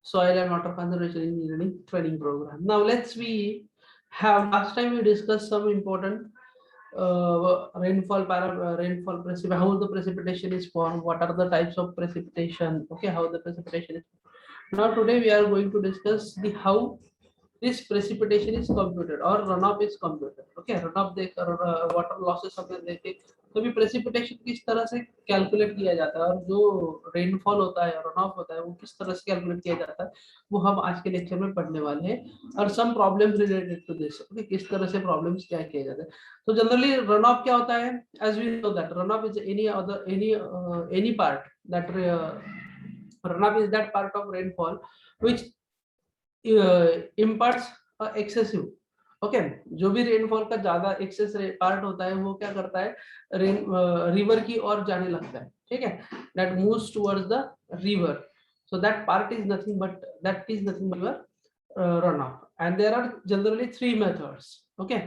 soil and water conservation engineering training program. Now let's we have last time we discussed some important rainfall how the precipitation is formed, what are the types of precipitation, okay, how the precipitation is. Now today we are going to discuss the how this precipitation is computed or runoff is computed. Okay, runoff देकर water losses हमें देके तो भी precipitation किस तरह से calculate किया जाता है और जो रेनफॉल होता है runoff होता है वो किस तरह से कैलकुलेट किया जाता है वो हम आज के लेक्चर में पढ़ने वाले हैं और some problems related to this. Okay, किस तरह से प्रॉब्लम्स क्या किया जाता है। तो जनरली runoff क्या होता है, as we know that runoff is any part that runoff is that part of rainfall which imparts excessive. Okay, जो भी रेनफॉल का ज्यादा एक्सेस पार्ट होता है वो क्या करता है, रिवर की ओर जाने लगता है। ठीक है, that moves towards the river, so that part is nothing but runoff and there are generally 3 methods. Okay,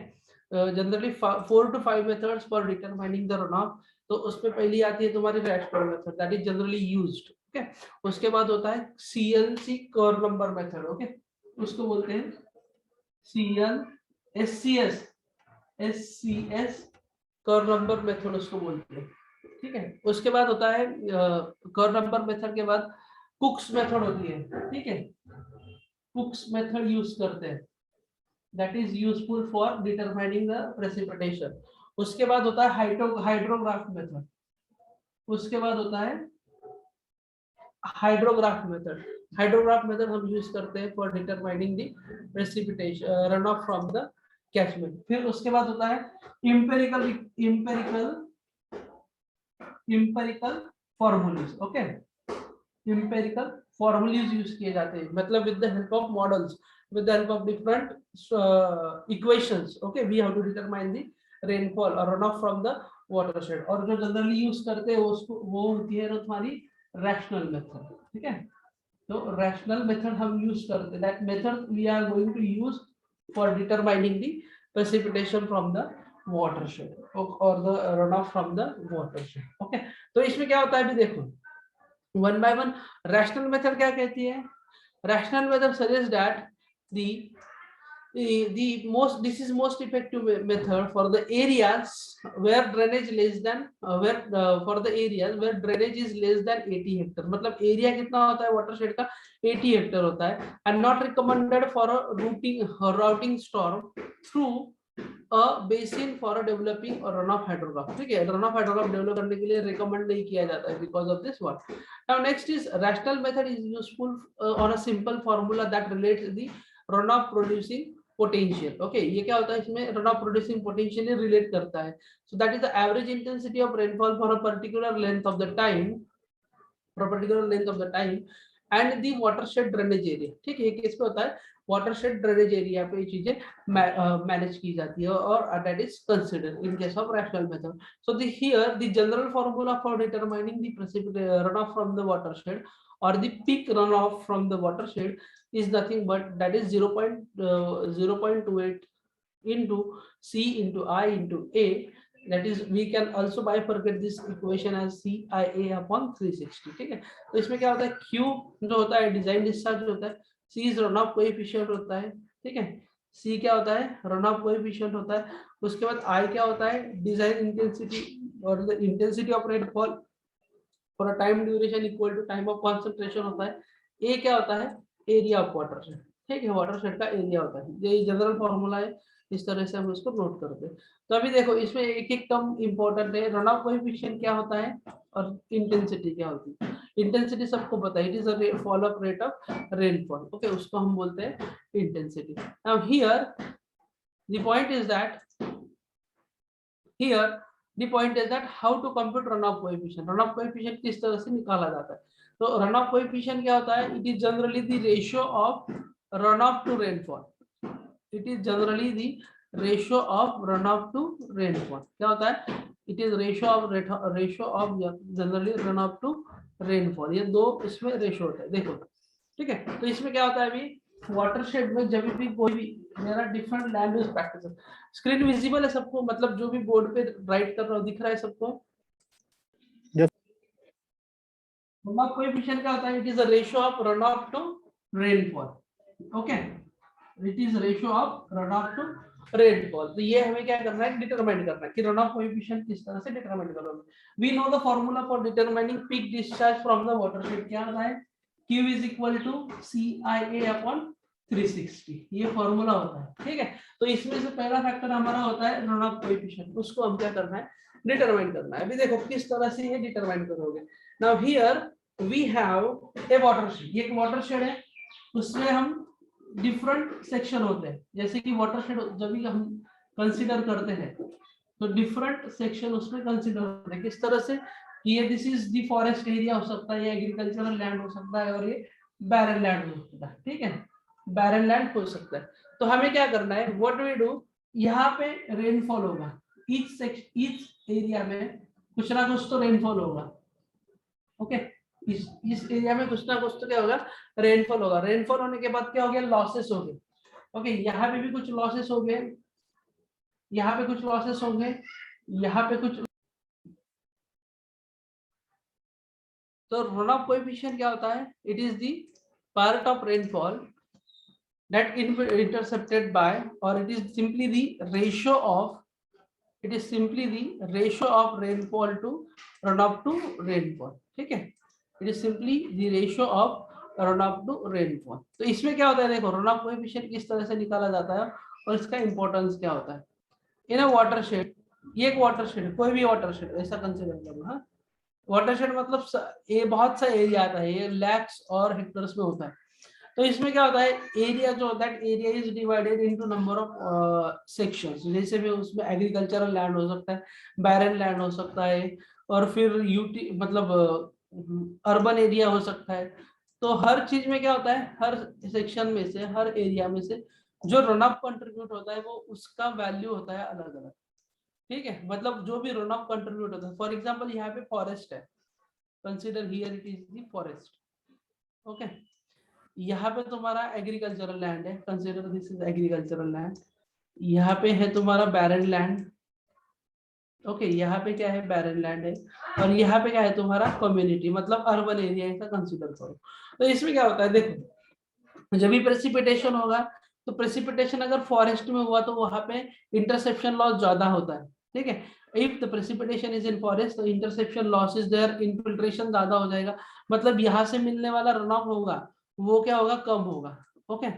generally 4 to 5 methods for determining the runoff. तो उसमें पहली आती है तुम्हारी rational method that is generally used. Okay, उसके बाद होता है CLC curve number method. Okay, उसको बोलते हैं SCS कर्व नंबर मेथड उसको बोलते हैं। ठीक है, उसके बाद होता है कर्व नंबर मेथड के बाद कुक्स मेथड होती है। ठीक है, कुक्स मेथड यूज करते हैं, that is useful for determining the precipitation. उसके बाद होता है हाइड्रोग्राफ मेथड। उसके बाद होता है हाइड्रोग्राफ मेथड हम यूज करते हैं for determining the precipitation run of from the catchment. फिर उसके बाद होता है empirical formulas. Okay, empirical formulas use किए जाते हैं, मतलब with the help of models, with the help of different equations. Okay, we have to determine the rainfall or runoff from the watershed। और जो जनरली यूज करते हैं उसको वो होती है तुम्हारी रैशनल मेथड। ठीक है, तो रैशनल मेथड हम यूज करते हैं, that method we are going to use for determining the precipitation from the watershed or the runoff from the watershed। Okay, तो इसमें क्या होता है अभी देखो one by one. Rational method क्या कहती है, rational method suggests that this is most effective method for the areas where drainage less than for the areas where drainage is less than 80 hectare। मतलब एरिया कितना होता है watershed का, 80 hectare होता है। and not recommended for a routing storm through a basin for a developing or runoff hydrograph। ठीक है, runoff hydrograph develop करने के लिए रिकमेंड नहीं किया जाता है because of this one। Now next is rational method is useful on a simple formula that relates the runoff producing potential। Okay, ये क्या होता है, इसमें runoff producing potential रिलेट करता है। So that is the average intensity of rainfall for a particular length of the time and the watershed drainage area। ठीक है, ये किस पे होता है, watershed drainage area पे ये चीजें मैनेज की जाती है और that is considered in case of rational method। So here the general formula for determining the runoff from the watershed or the peak runoff from the watershed is nothing but that is 0.28 into C into I into A। that is we can also bifurcate this equation as CIA upon 360। ठीक है, तो इसमें क्या होता है, Q जो होता है डिजाइन डिस्चार्ज होता है, C is run of coefficient होता है। ठीक है, C क्या होता है, रन ऑफ कोएफिशिएंट होता है। उसके बाद I क्या होता है, डिजाइन इंटेंसिटी और the intensity of rainfall for a time duration equal to time of concentration होता है। A क्या होता है, एरिया ऑफ वाटरशेड। ठीक है, वाटरशेड का एरिया होता है, ये जनरल फॉर्मूला है, इस तरह से हम उसको नोट करते हैं। तो अभी देखो इसमें एक एक टर्म इंपॉर्टेंट है, रन ऑफ कोएफिशिएंट क्या होता है और इंटेंसिटी क्या होती है। इंटेंसिटी सबको पता है, it is a fall of rate of rainfall. Okay, उसको हम बोलते हैं intensity. Now here the point is that how to compute runoff coefficient. Runoff coefficient किस तरह से निकाला जाता है, तो रन ऑफ कोएफिशिएंट क्या होता है, it is generally the ratio of runoff to rainfall. It is generally the ratio of runoff to rainfall. क्या होता है, it is ratio of generally runoff to rainfall. ये दो इसमें ratio होता है, देखो। ठीक है, तो इसमें क्या होता है, अभी वाटरशेड में जब भी कोई भी मेरा different land use practices, screen visible है सबको, मतलब जो भी बोर्ड पे राइट कर रहा हूँ दिख रहा है सबको। रन ऑफ कोएफिशिएंट क्या होता है? It is a ratio of runoff to rainfall. Okay, it is ratio of runoff to rainfall. तो ये हमें क्या करना है? डिटरमाइन करना है कि रन ऑफ कोएफिशिएंट किस तरह से डिटरमाइन करोगे. We know the formula for determining peak discharge from the watershed. क्या होता है? Q is equal to CIA upon 360. ये फॉर्मूला होता है. ठीक है, तो इसमें से पहला फैक्टर हमारा होता है रन ऑफ कोएफिशिएंट. उसको हम क्या करना है? डिटरमाइन करना है. अभी देखो किस तरह से ये डिटरमाइन करोगे. Now here we have a watershed. ये एक वाटरशेड है, उसमें हम डिफरेंट सेक्शन होते हैं. जैसे कि वाटरशेड जब भी हम कंसीडर करते हैं तो डिफरेंट सेक्शन उसमें कंसीडर होते हैं. किस तरह से? ये this is the forest area हो सकता है, ये एग्रीकल्चरल लैंड हो सकता है, और ये बैरन लैंड हो सकता है. ठीक है, बैरन लैंड हो सकता है. तो हमें क्या करना है? व्हाट वी डू, यहाँ पे रेनफॉल होगा. ईच एरिया में कुछ ना कुछ तो रेनफॉल होगा. ओके, इस एरिया में कुछ ना कुछ तो क्या होगा? रेनफॉल होगा. रेनफॉल होने के बाद क्या हो गया? लॉसेस हो गए. ओके, यहाँ पे भी कुछ लॉसेस हो गए, यहाँ पे कुछ लॉसेस होंगे, यहाँ पे कुछ. तो रन ऑफ कोएफिशिएंट क्या होता है? It is the part of rainfall that intercepted by, or it is simply the ratio of, it is simply the ratio of rainfall to runoff to rainfall. ठीक है, it is simply the ratio of runoff to rainfall. तो इसमें क्या होता है? देखो runoff coefficient किस तरह से निकाला जाता है और इसका इंपॉर्टेंस क्या होता है. इन अ वाटरशेड, ये एक वाटरशेड, कोई भी वाटरशेड ऐसा कंसीडर करो. हाँ, वाटरशेड मतलब ये बहुत सा एरिया आता है, ये लैक्स और हेक्टर्स में होता है. तो इसमें क्या होता है? एरिया जो होता है, area is divided into number of sections. जैसे भी उसमें एग्रीकल्चरल लैंड हो सकता है, बैरन लैंड हो सकता है, और फिर यूटी मतलब अर्बन एरिया हो सकता है. तो हर चीज में क्या होता है? हर सेक्शन में से, हर एरिया में से जो रन ऑफ कंट्रीब्यूट होता है वो उसका वैल्यू होता है अलग अलग. ठीक है, मतलब जो भी रन ऑफ कंट्रीब्यूट होता है. फॉर एग्जाम्पल यहाँ पे फॉरेस्ट है, consider here it is the forest. Okay, यहाँ पे तुम्हारा एग्रीकल्चरल लैंड है, consider this is agricultural land. यहाँ पे है तुम्हारा बैरन लैंड. ओके, यहाँ पे क्या है? बैरन लैंड है. और यहाँ पे क्या है? तुम्हारा कम्युनिटी, मतलब अर्बन एरिया का कंसीडर करो. तो इसमें क्या होता है? देखो, जब भी प्रेसिपिटेशन होगा तो प्रेसिपिटेशन अगर फॉरेस्ट में हुआ तो वहां पे इंटरसेप्शन लॉस ज्यादा होता है. ठीक है, if the precipitation is in forest तो interception loss is there, infiltration ज्यादा हो जाएगा. मतलब यहाँ से मिलने वाला रन ऑफ होगा वो क्या होगा? कम होगा. ओके,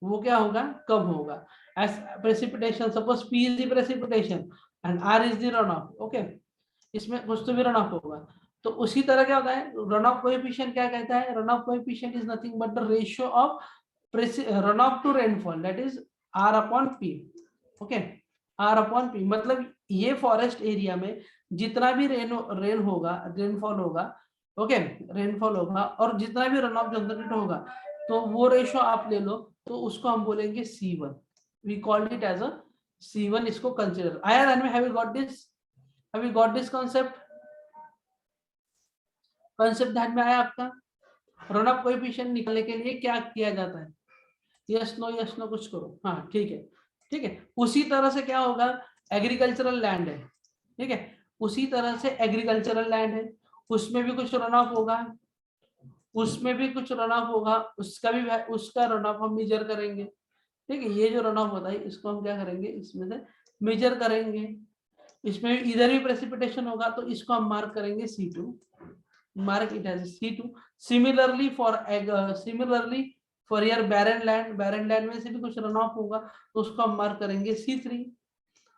वो क्या होगा? कम होगा. As precipitation, suppose P is the precipitation and R is the runoff. Okay, इसमें कुछ तो भी रन ऑफ होगा. तो उसी तरह क्या होता है? रन ऑफ कोएफिशिएंट क्या कहता है? Runoff coefficient is nothing but the ratio of runoff to rainfall, that is R upon P. Okay, R upon P मतलब ये फॉरेस्ट एरिया में जितना भी रेन होगा, रेनफॉल होगा. ओके, रेनफॉल होगा और जितना भी रन ऑफ जनरेट होगा, तो वो रेशियो आप ले लो, तो उसको हम बोलेंगे C1. We called it as a C1. इसको कंसीडर. आया ध्यान में? Have you got this? Have you got this concept? Concept ध्यान में आया आपका? रन ऑफ कोएफिशिएंट निकालने के लिए क्या किया जाता है? यस नो कुछ करो. हाँ, ठीक है, ठीक है. उसी तरह से क्या होगा? एग्रीकल्चरल लैंड है. ठीक है, उसी तरह से एग्रीकल्चरल लैंड है, उसमें भी कुछ रन ऑफ होगा, उसमें भी कुछ रन ऑफ होगा, उसका भी उसका रन ऑफ हम मेजर करेंगे. ठीक है, ये जो रन ऑफ होता है इसको हम क्या करेंगे? इसमें से मेजर करेंगे. इसमें इधर भी प्रेसिपिटेशन होगा तो इसको हम मार्क करेंगे C2. mark it as C2. Similarly for your barren land में से भी कुछ रन ऑफ होगा तो उसको हम मार्क करेंगे C3.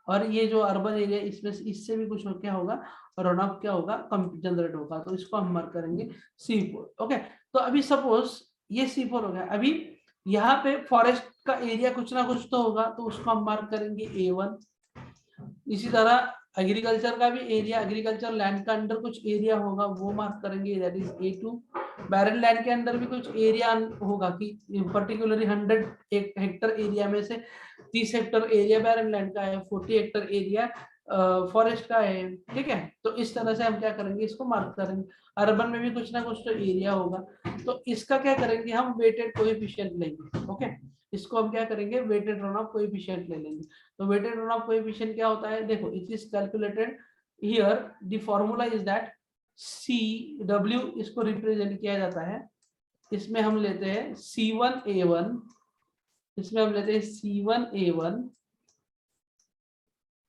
और ये जो अर्बन एरिया इसमें इससे भी कुछ क्या होगा? रन ऑफ क्या होगा? जनरेट होगा, तो इसको हम मार्क करेंगे C4. ओके, तो अभी सपोज ये C4 हो गया. अभी यहाँ पे फॉरेस्ट का एरिया कुछ ना कुछ तो होगा तो उसको हम मार्क करेंगे A1. इसी तरह एग्रीकल्चर का भी एरिया, एग्रीकल्चर लैंड का अंदर कुछ एरिया होगा वो मार्क करेंगे, that is A2. Barren land के अंदर भी कुछ एरिया होगा कि पर्टिकुलरली 100 हेक्टर एरिया में से 30 हेक्टर एरिया बैरन लैंड का है, 40 हेक्टर एरिया फॉरेस्ट का है. ठीक है, तो इस तरह से हम क्या करेंगे? इसको मार्क करेंगे. अर्बन में भी कुछ ना कुछ तो एरिया होगा, तो इसका क्या करेंगे? हम वेटेड कोएफिशिएंट लेंगे. ओके, इसको हम क्या करेंगे? वेटेड रन ऑफ कोएफिशिएंट ले लेंगे. तो वेटेड रन ऑफ कोएफिशिएंट क्या होता है? देखो, it is calculated here, the formula is that CW इसको रिप्रेजेंट किया जाता है, इसमें हम लेते हैं C1A1, इसमें हम लेते हैं C1A1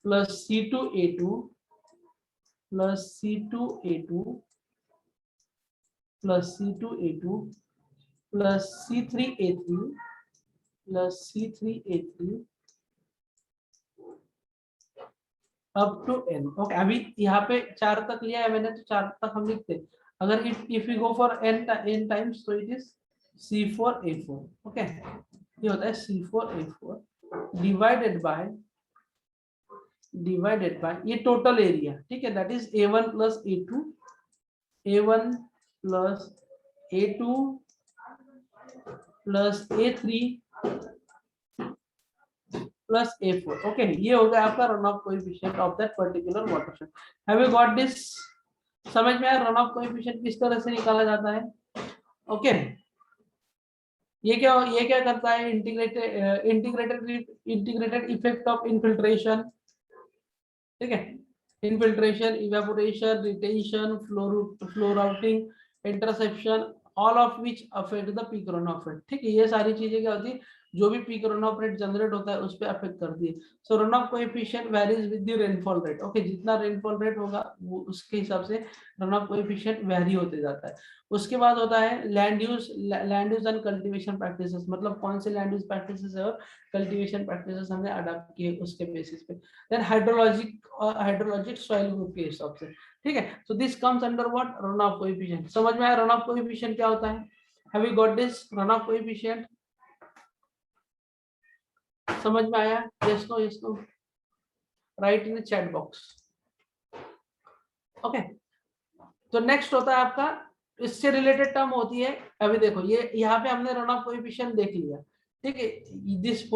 plus C2A2 plus C2A2 plus C2A2 plus C3A3 plus C3A3 up to n। Okay, अभी यहाँ पे 4 तक लिया है मैंने, तो 4 तक हम लिखते हैं। अगर if you go for n times तो इट इज C4A4। ओके, ये होता है C4A4 डिवाइडेड बाय ये टोटल एरिया, ठीक है, that is A1 plus A2, A1 plus A2 plus A3 plus A4। Okay, ये हो गया आपका run of coefficient of that particular watershed. Have you got this? समझ में आया रन ऑफ कोएफिशिएंट किस तरह से निकाला जाता है? ओके, ये क्या करता है? इंटीग्रेटेड इफेक्ट ऑफ इनफिल्ट्रेशन, ठीक है, infiltration, evaporation, retention, flow routing, interception, all of which affect the peak runoff rate. ठीक है, ये सारी चीजें क्या होती है, जो भी peak runoff rate generate होता है उस पर अफेक्ट करती है। So runoff coefficient varies with the rainfall rate. Okay, जितना रेनफॉल रेट होगा वो उसके हिसाब से रन ऑफ कोएफिशिएंट वेरी होते जाता है। उसके बाद होता है land use and cultivation practices, मतलब कौन से लैंड यूज प्रैक्टिसेस और कल्टीवेशन प्रैक्टिसेस हमने अडॉप्ट किए उसके बेसिस पे। देन हाइड्रोलॉजिक सॉइल ग्रुप के हिसाब से, ठीक है। So this comes under what? Runoff coefficient. समझ में आया रन ऑफ कोएफिशिएंट क्या होता है? Have you got this runoff coefficient? समझ में आया? Yes no, yes no, right in the chat box. Okay, तो नेक्स्ट होता है आपका, इससे रिलेटेड टर्म होती है, अभी देखो ये यहाँ पे हमने रन ऑफ कोएफिशिएंट देख लिया, ठीक है, this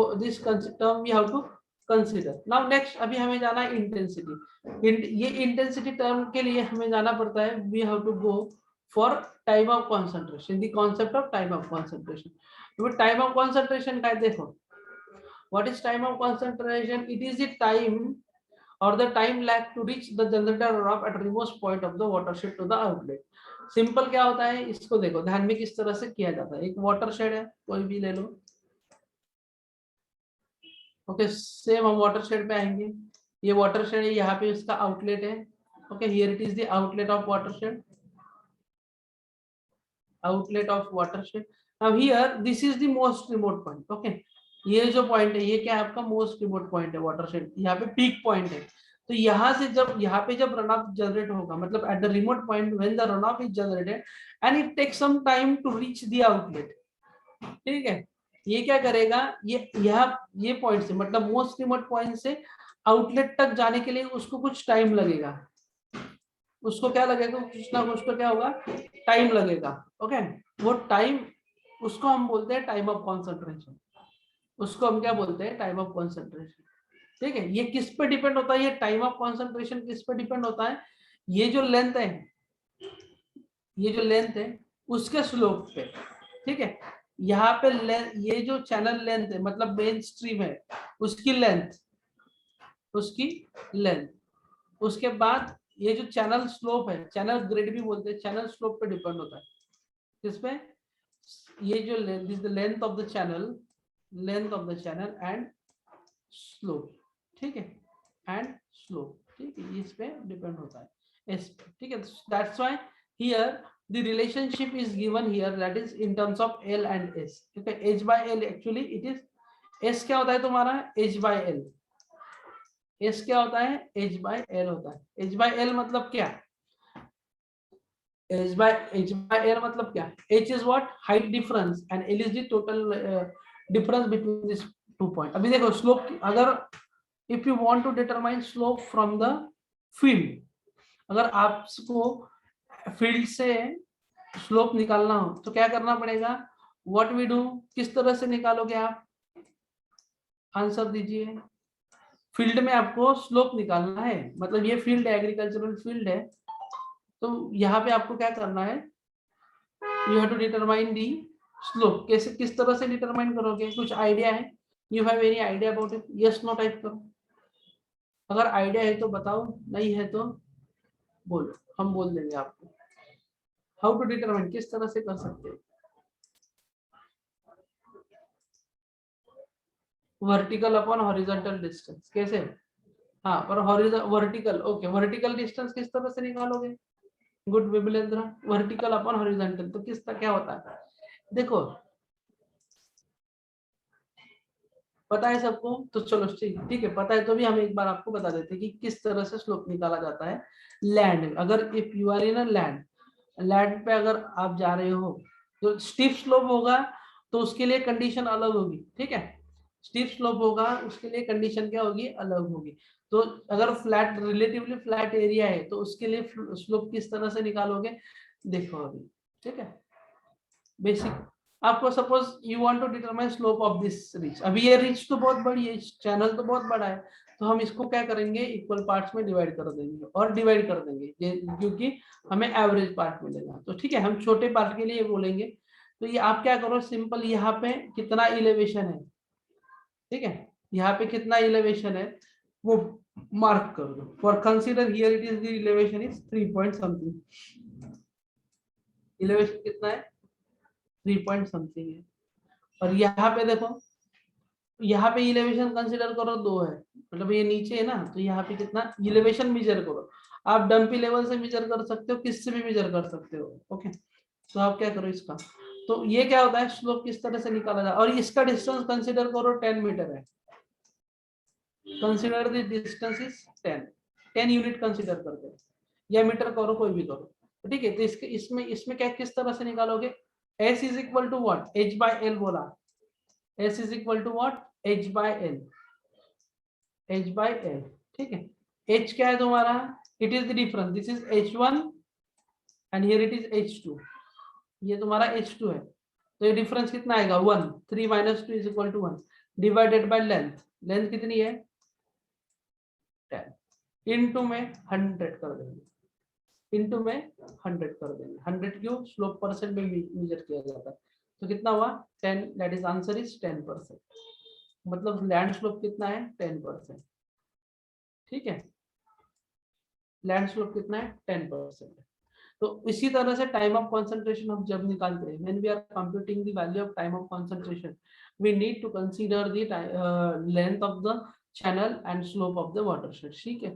term we have to consider. Now next अभी हमें जाना है इंटेंसिटी। ये इंटेंसिटी टर्म के लिए हमें जाना पड़ता है, we have to go for time of concentration, the concept of time of concentration. तो टाइम ऑफ कंसंट्रेशन का देखो, what is time of concentration? It is the time or the time lag to reach the generator runoff at remote point of the watershed to the outlet। Simple क्या होता है, इसको देखो ध्यान में किस तरह से किया जाता है। एक वाटरशेड है, कोई भी ले लो, ओके, सेम हम वाटरशेड पे आएंगे। ये वाटरशेड है, यहाँ पे इसका आउटलेट है, okay, here it is the outlet of watershed, outlet of watershed. Now here this is the most remote point. Okay, ये जो पॉइंट है ये क्या है आपका? मोस्ट रिमोट पॉइंट है वाटरशेड, यहाँ पे पीक पॉइंट है। तो यहाँ से जब यहाँ पे जब रन ऑफ जनरेट होगा, मतलब at the remote point when the runoff is generated and it takes some time to reach the outlet, ठीक है, ये क्या करेगा, ये पॉइंट से, मतलब मोस्ट रिमोट पॉइंट से आउटलेट तक जाने के लिए उसको कुछ टाइम लगेगा, उसको क्या लगेगा, कुछ ना कुछ तो क्या होगा, टाइम लगेगा। ओके, वो टाइम, उसको हम बोलते हैं टाइम ऑफ कॉन्सेंट्रेशन, उसको हम क्या बोलते हैं? टाइम ऑफ कॉन्सेंट्रेशन, ठीक है। ये किस पे डिपेंड होता है? ये टाइम ऑफ कॉन्सेंट्रेशन किस पे डिपेंड होता है? ये जो लेंथ है, ये जो लेंथ है उसके स्लोप पे, ठीक है। यहाँ पे ये जो चैनल लेंथ है, मतलब मेन स्ट्रीम है, उसकी लेंथ, उसकी लेंथ, उसके बाद ये जो चैनल स्लोप है, चैनल ग्रेड भी बोलते हैं, चैनल स्लोप पे डिपेंड होता है। किसपे? ये जो length is the length of the channel, length of the channel and slope, ठीक है, एंड स्लोप, ठीक है, इस पे डिपेंड होता है इस पे, ठीक है। That's why here the relationship is given here, that is in terms of L and S, ठीक है। H by L actually it is, S क्या होता है तुम्हारा? H by L। S क्या होता है? H by L होता है। H by L मतलब क्या? H by L मतलब क्या? H is what? Height difference and L is the total difference between these 2 points। अभी देखो स्लोप, अगर if you want to determine slope from the field, अगर आपको फील्ड से स्लोप निकालना हो तो क्या करना पड़ेगा? व्हाट वी डू, किस तरह से निकालोगे आप? आंसर दीजिए। फील्ड में आपको स्लोप निकालना है, मतलब ये फील्ड है, एग्रीकल्चरल फील्ड है, तो यहाँ पे आपको क्या करना है? You have to determine the slope. कैसे, किस तरह से डिटरमाइन करोगे? कुछ आइडिया है? You have any idea about it? Yes no type करो, अगर आइडिया है तो बताओ, नहीं है तो बोलो, हम बोल देंगे आपको हाउ टू डिटरमाइन, किस तरह से कर सकते हैं। वर्टिकल अपॉन हॉरिजॉन्टल डिस्टेंस, कैसे? हाँ, पर वर्टिकल, ओके, वर्टिकल डिस्टेंस किस तरह से निकालोगे? Good Vimalendra, vertical upon horizontal तो किस तरह क्या होता है? देखो, पता है सबको? तो चलो ठीक है, पता है तो भी हम एक बार आपको बता देते हैं कि किस तरह से स्लोप निकाला जाता है लैंड। अगर if you are in a land, land पे अगर आप जा रहे हो तो स्टीप स्लोप होगा, तो उसके लिए कंडीशन अलग होगी, ठीक है। स्टीप स्लोप होगा उसके लिए कंडीशन क्या होगी, अलग होगी। तो अगर फ्लैट, रिलेटिवली फ्लैट एरिया है तो उसके लिए स्लोप किस तरह से निकालोगे, देखो अभी, ठीक है। बेसिक, आपको suppose you want to determine slope of this reach, अभी ये रिच तो बहुत बड़ी है, चैनल तो बहुत बड़ा है, तो हम इसको क्या करेंगे, इक्वल पार्ट्स में डिवाइड कर देंगे और डिवाइड कर देंगे क्योंकि हमें एवरेज पार्ट मिलेगा। तो ठीक है, हम छोटे पार्ट के लिए बोलेंगे। तो ये आप क्या करो, सिंपल, यहाँ पे कितना इलेवेशन है, ठीक है, यहाँ पे कितना इलेवेशन है वो मार्क कर दो। For consider here it is the elevation is 3 point something, elevation कितना है, 3 पॉइंट समथिंग है। और यहाँ पे देखो, यहाँ पे इलेवेशन कंसीडर करो 2 है, मतलब ये नीचे है ना, तो यहाँ पे कितना इलेवेशन मेजर करो। आप डंपी लेवल से मेजर कर सकते हो, किससे भी मेजर कर सकते हो, ओके। तो आप क्या करो इसका, तो ये क्या होता है, स्लोप किस तरह से निकाला जाए, और इसका डिस्टेंस कंसीडर करो 10 मीटर है, consider the distance is 10 unit consider करते हैं, या मीटर करो, कोई भी करो, ठीक है। तो इसके इसमें इसमें क्या किस तरह से निकालोगे, s is equal to what, h by l बोला, s is equal to what, h by l, h by l, ठीक है। h क्या है तुम्हारा, it is the difference, this is h1 and here it is h2, ये तुम्हारा h2 है, तो ये डिफरेंस कितना आएगा 1, 3 minus 2 is equal to 1 divided by length, length कितनी है 10, इनटू में 100 कर देंगे, इनटू में 100 कर देंगे, 100 क्यों, स्लोप परसेंट में मेजर किया जाता है, तो कितना हुआ 10, दैट इज आंसर इज 10%, मतलब लैंड स्लोप कितना है 10%, ठीक है, लैंड स्लोप कितना है 10%। तो इसी तरह से टाइम ऑफ कंसंट्रेशन हम जब निकालते हैं, when we are computing the value of time of concentration, we need to consider the length of the channel and slope of the watershed, ठीक है।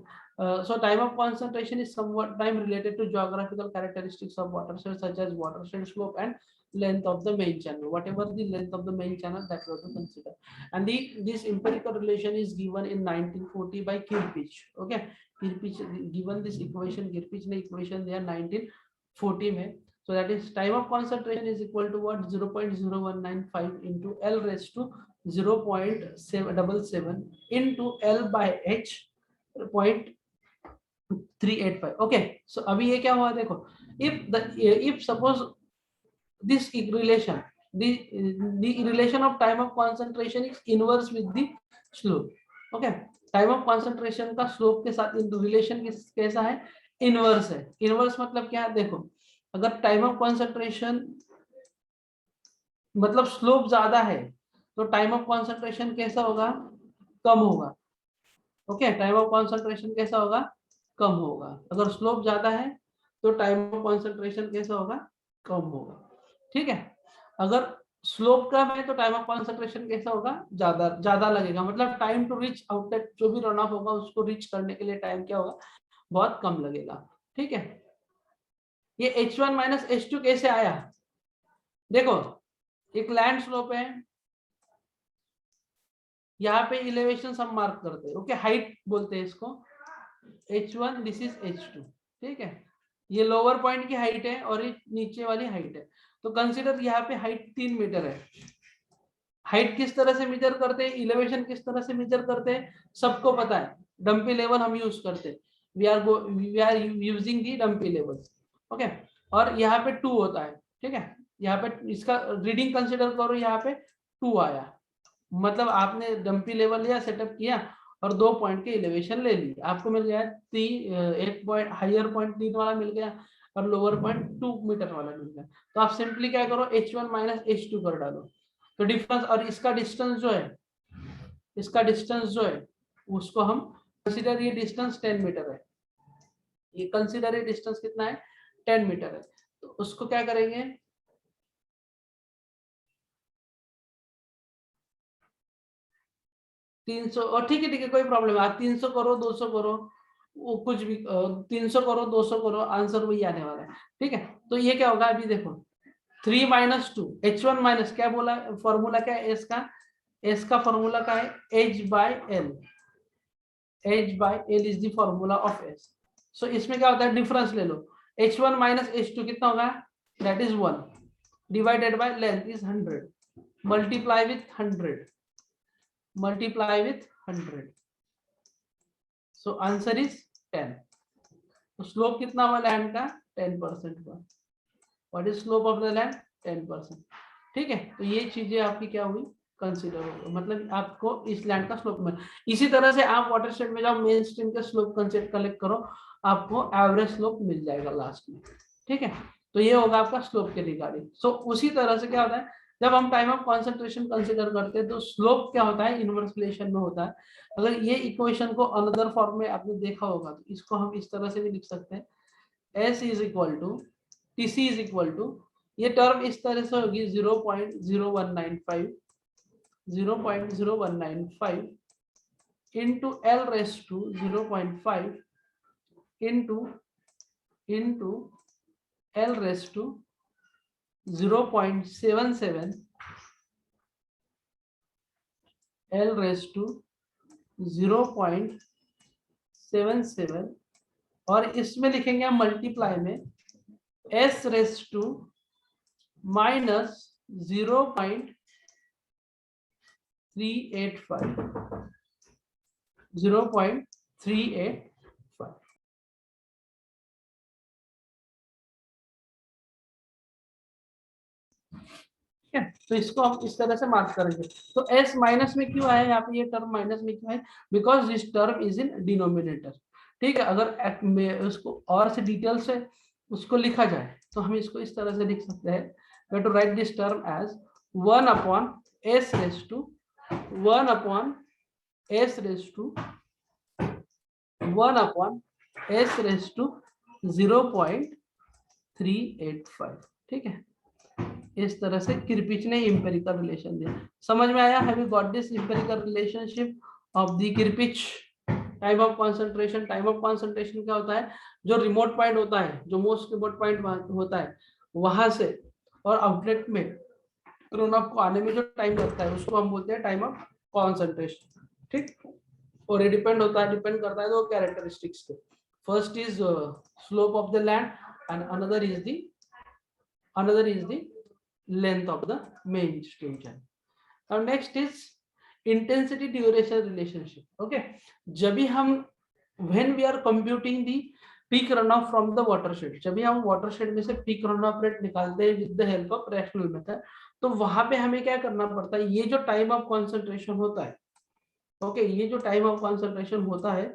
So time of concentration is somewhat time related to geographical characteristics of watershed such as watershed slope and length of the main channel, whatever the length of the main channel that we have to consider, and this empirical relation is given in 1940 by Kirpich, okay। Kirpich given this equation, Kirpich ने equation दिया 1940 में, so that is time of concentration is equal to what, 0.0195 into L raised to 0.777 into L by H 0.385, okay। So अभी ये क्या हुआ देखो, if suppose this relation, the relation of time of concentration is inverse with the slope, okay। Time of concentration का slope के साथ relation कैसा है, इनवर्स है। इनवर्स मतलब क्या है, देखो अगर टाइम ऑफ कंसंट्रेशन मतलब स्लोप ज्यादा है तो टाइम ऑफ कंसंट्रेशन कैसा होगा, कम होगा, ओके। टाइम ऑफ कंसंट्रेशन कैसा होगा, कम होगा। अगर स्लोप ज्यादा है तो टाइम ऑफ कंसंट्रेशन कैसा होगा, कम होगा, ठीक है। अगर स्लोप कम है तो टाइम ऑफ कंसंट्रेशन कैसा होगा, ज्यादा ज्यादा लगेगा, मतलब टाइम टू रीच आउटलेट, जो भी रन ऑफ होगा उसको रीच करने के लिए टाइम क्या होगा, बहुत कम लगेगा, ठीक है। ये h1 माइनस h2 कैसे आया, देखो एक लैंड स्लोप है, यहाँ पे इलेवेशन हम मार्क करते हैं, ओके, हाइट बोलते हैं इसको, h1 दिस इज h2, ठीक है। ये लोअर पॉइंट की हाइट है और ये नीचे वाली हाइट है, तो कंसीडर यहाँ पे हाइट 3 मीटर है। हाइट किस तरह से मेजर करते हैं, इलेवेशन किस तरह से मेजर करते हैं, सबको पता है, डंपी लेवल हम यूज करते हैं, we are using the dumpy level, okay. और यहाँ पे 2 होता है, ठीक है, यहाँ पे इसका रीडिंग कंसीडर करो, यहाँ पे 2 आया, मतलब आपने डंपी लेवल लिया, सेटअप किया और 2 पॉइंट के एलिवेशन ले ली, आपको मिल गया एक पॉइंट, हायर पॉइंट 3 वाला मिल गया और लोअर पॉइंट 2 मीटर वाला मिल गया। तो आप सिंपली क्या करो, h1 माइनस h2 कर डालो, तो डिफरेंस, और इसका डिस्टेंस जो है, इसका डिस्टेंस जो है उसको हम कंसीडर, ये डिस्टेंस 10 मीटर है, ये कंसिडर डिस्टेंस कितना है 10 मीटर है, तो उसको क्या करेंगे 300 और ठीक है कोई प्रॉब्लम है, आप 300 करो 200 करो वो कुछ भी 300 करो 200 करो आंसर वही आने वाला है। ठीक है, तो ये क्या होगा अभी देखो 3 माइनस 2 H1 माइनस क्या बोला फॉर्मूला क्या है एस का फॉर्मूला क्या है H by L is the formula of S. So इसमें क्या होता है डिफरेंस ले लो H1 माइनस H2 कितना होगा that is 1 divided by length is 100 multiply with 100 so answer is 10। तो स्लोप कितना हुआ लैंड का 10% हुआ। What is slope of the land 10%। ठीक है, तो ये चीजें आपकी क्या हुई कंसीडर हो, मतलब आपको इस लैंड का स्लोप मिल। इसी तरह से आप वाटरशेड में जाओ मेन स्ट्रीम का स्लोप कंसेप्ट कलेक्ट करो आपको एवरेज स्लोप मिल जाएगा लास्ट में। ठीक है, तो ये होगा आपका स्लोप के रिगार्डिंग। सो उसी तरह से क्या होता है जब हम टाइम ऑफ कॉन्सेंट्रेशन कंसीडर करते हैं तो स्लोप क्या होता है इनवर्स रिलेशन में होता है। अगर ये इक्वेशन को अनदर फॉर्म में आपने देखा होगा तो इसको हम इस तरह से भी लिख सकते हैं S is equal to TC is equal to ये टर्म इस तरह से होगी 0.0195 into L raised to 0.5 into L raised to 0.77 L raised to 0.77 और इसमें लिखेंगे हम मल्टीप्लाई में S raised to minus 0.385 ठीक है, तो इसको हम इस तरह से मार्क करेंगे। तो S माइनस में क्यों आया यहाँ पे ये टर्म माइनस में क्यों है because this term is in denominator. ठीक है, अगर उसको और से डिटेल से उसको लिखा जाए तो हम इसको इस तरह से लिख सकते हैं we to write this term as 1 upon S raise to 1 upon S raise to 1 upon S raise to 0.385। ठीक है, इस तरह से किरपिच ने इंपेरिकल रिलेशन दिया। समझ में आया? Have you got this empirical relationship of the Kirpich time of concentration. Time of concentration क्या होता है जो रिमोट पॉइंट होता है जो मोस्ट रिमोट पॉइंट होता है वहां से और आउटलेट में क्रोनॉफ को आने में जो टाइम लगता है उसको हम बोलते हैं टाइम ऑफ कंसंट्रेशन। ठीक, और ये डिपेंड करता है दो कैरेक्टरिस्टिक्स के। First is slope of the land and another is the length of the main stream channel. Now next is intensity duration relationship. Okay, जब भी हम when we are computing the peak runoff from the watershed, जब भी हम watershed में से peak runoff rate निकालते हैं with the help of rational method, तो वहां पे हमें क्या करना पड़ता है ये जो टाइम ऑफ कॉन्सेंट्रेशन होता है ओके ये जो टाइम ऑफ कॉन्सेंट्रेशन होता है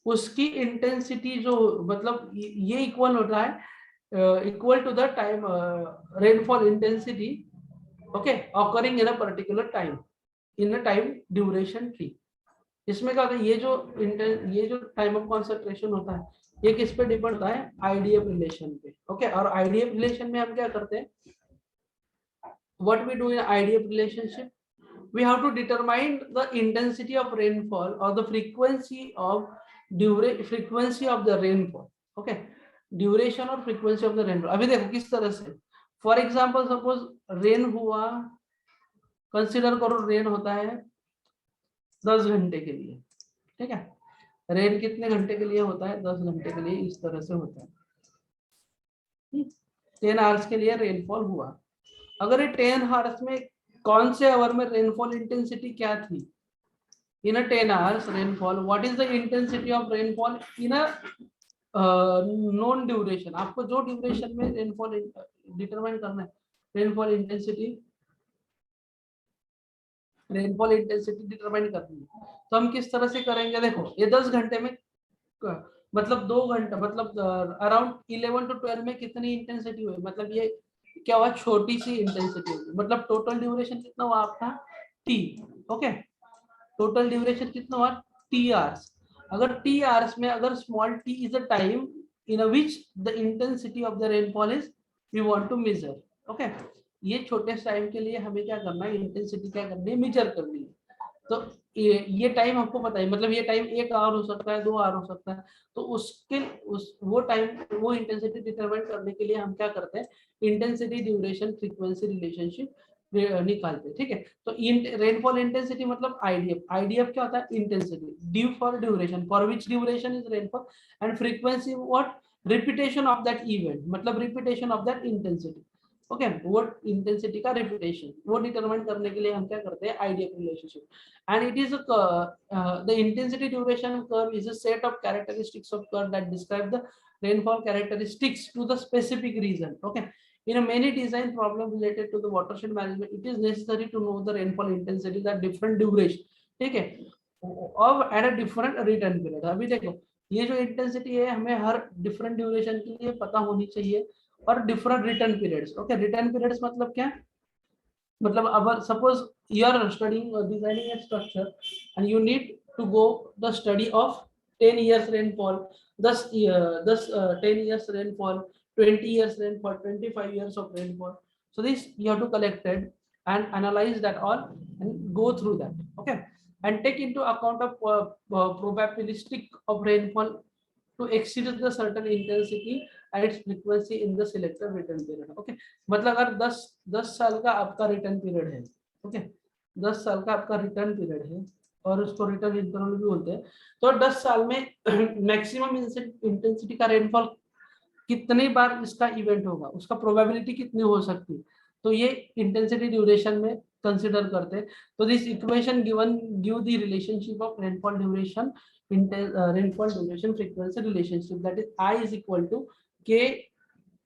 उसकी इंटेंसिटी जो मतलब ये इक्वल होता है equal to the time rainfall intensity okay occurring in a particular time in a time duration t। इसमें क्या होता है ये जो टाइम ऑफ कंसंट्रेशन होता है ये किस पे डिपेंड होता है आईडीएफ रिलेशन पे। ओके, और आईडीएफ रिलेशन में हम क्या करते हैं what we do in IDF relationship we have to determine the intensity of rainfall or the frequency of the rainfall। okay, duration और फ्रीक्वेंसी ऑफ द रेनफॉल। अभी देखो किस तरह से फॉर एग्जांपल सपोज रेन हुआ कंसीडर करो rain होता है 10 घंटे के लिए। ठीक है, रेन कितने घंटे के लिए होता है 10 घंटे के लिए इस तरह से होता है 10 आवर्स के लिए रेनफॉल हुआ। अगर ये 10 आवर्स में कौन से आवर में रेनफॉल इंटेंसिटी क्या थी इन अ 10 hours rainfall what is the intensity of rainfall in a non duration. आपको जो ड्यूरेशन में रेनफॉल डिटरमाइन करना है रेनफॉल इंटेंसिटी डिटरमाइन करनी है तो हम किस तरह से करेंगे देखो ये 10 घंटे में मतलब 2 घंटा मतलब अराउंड 11 to 12 में कितनी इंटेंसिटी हुई मतलब ये क्या हुआ छोटी सी इंटेंसिटी होगी मतलब टोटल ड्यूरेशन कितना हुआ आपका टी। ओके, टोटल ड्यूरेशन कितना हुआ टी आवर्स। अगर टी आवर्स में अगर small T is a time in a which the intensity of the rainfall is we want to measure. Okay, ये छोटे टाइम के लिए हमें क्या करना है, इंटेंसिटी क्या करनी है, मेजर करनी है। तो ये टाइम आपको पता है, मतलब ये टाइम 1 आवर हो सकता है, 2 आवर हो सकता है। तो उसके वो टाइम, वो इंटेंसिटी डिटरमाइन करने के लिए हम क्या करते हैं, इंटेंसिटी ड्यूरेशन फ्रीक्वेंसी रिलेशनशिप निकालते हैं। ठीक है, तो रेनफॉल इंटेंसिटी मतलब आईडीएफ। आईडीएफ क्या होता है, intensity, due for duration, for which duration is rainfall, and frequency what, repetition of that event, मतलब repetition of that intensity. Okay, वो इंटेंसिटी का रिपीटेशन वो डिटरमाइन करने के लिए हम क्या करते हैं, IDF relationship. And it is the intensity duration curve is a set of characteristics of curve that describe the rainfall characteristics to the specific region. Okay, in a many design problem related to the watershed management, it is necessary to know the rainfall intensity at different duration. ठीक है, और at a different return period. अभी देखो, ये जो intensity है हमें हर different duration के लिए पता होनी चाहिए, और different return periods. Okay, return periods मतलब क्या, मतलब अब suppose you are studying designing a structure and you need to go the study of 10 years rainfall, 10 years rainfall, 20 years rainfall, 25 years of rainfall. So this you have to collect it and analyze that all and go through that. Okay, and take into account of probabilistic of rainfall to exceed the certain intensity and its frequency in the selected return period. Okay, मतलब अगर 10 साल का आपका return period है, okay, 10 साल का आपका return period है, और उसको रिटर्न इंटरवल भी बोलते हैं, तो 10 साल में मैक्सिमम इंटेंसिटी का रेनफॉल कितनी बार इसका इवेंट होगा, उसका प्रोबेबिलिटी कितनी हो सकती है, तो ये इंटेंसिटी ड्यूरेशन में कंसिडर करते हैं। तो this equation given give the relationship of rainfall duration, rainfall duration frequency relationship, that is I is equal to k